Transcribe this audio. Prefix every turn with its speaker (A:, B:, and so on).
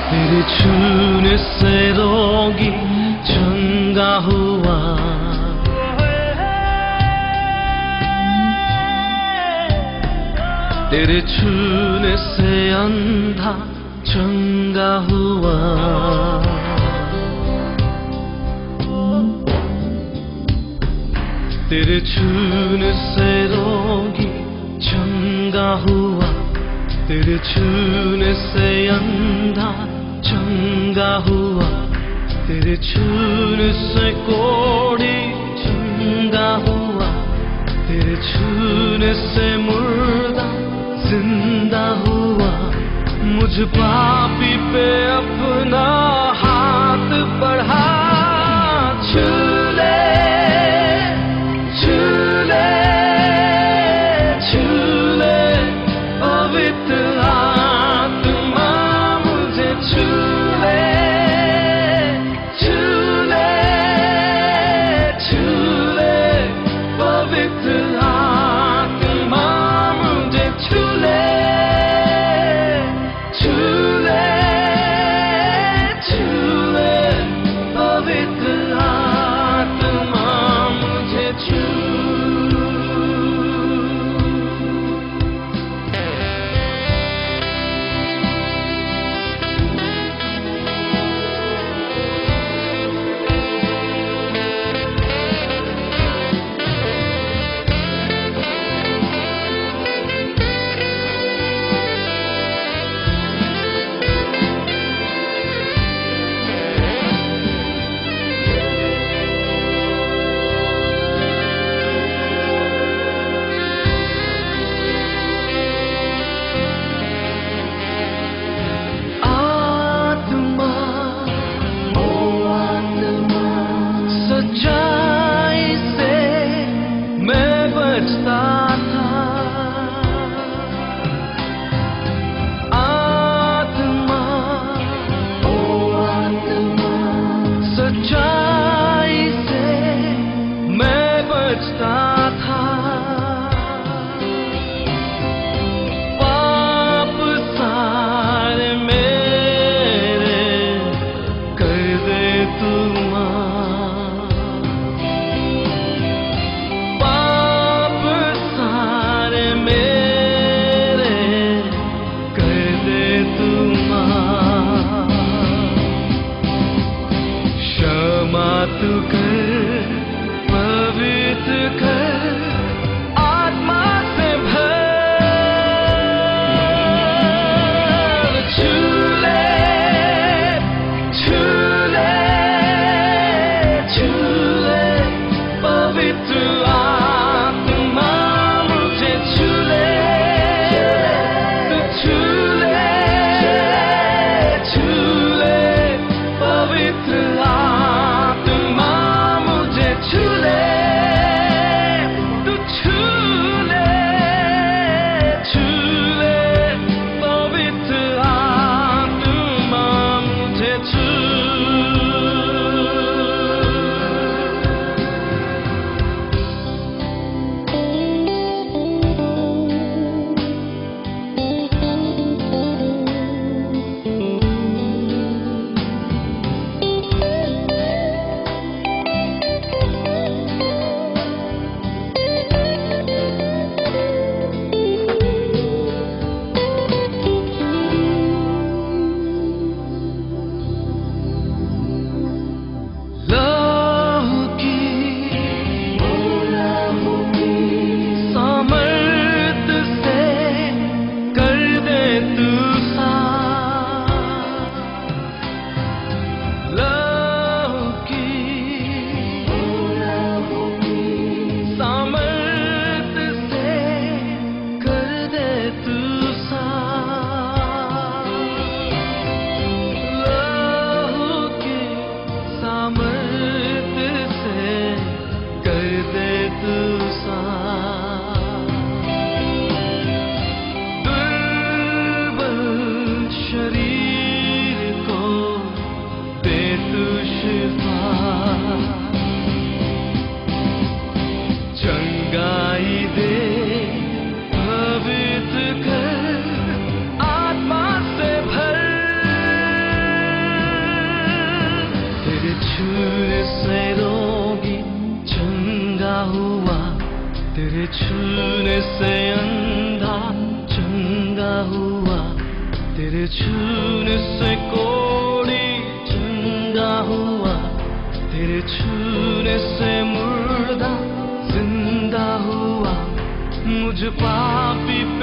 A: तेरे छूने से रोगी चंगा हुआ, तेरे छूने से अंधा चंगा हुआ। तेरे छूने से रोगी चंगा हुआ, तेरे छूने से अंधा चंगा हुआ, तेरे छूने से कोढ़ी चंगा हुआ, तेरे छूने से मुर्दा जिंदा हुआ। मुझ पापी पे अपना हाथ बढ़ा, छू ले छू ले छू ले पवित्र आत्मा मुझे छू ले छू ले छू ले पवित्र आत्मा मुझे छू ले छू ले छू ले से अंधा चंगा हुआ, तेरे छूने से कोड़ी चंगा हुआ, तेरे छूने से मुर्दा जिंदा हुआ। मुझ पापी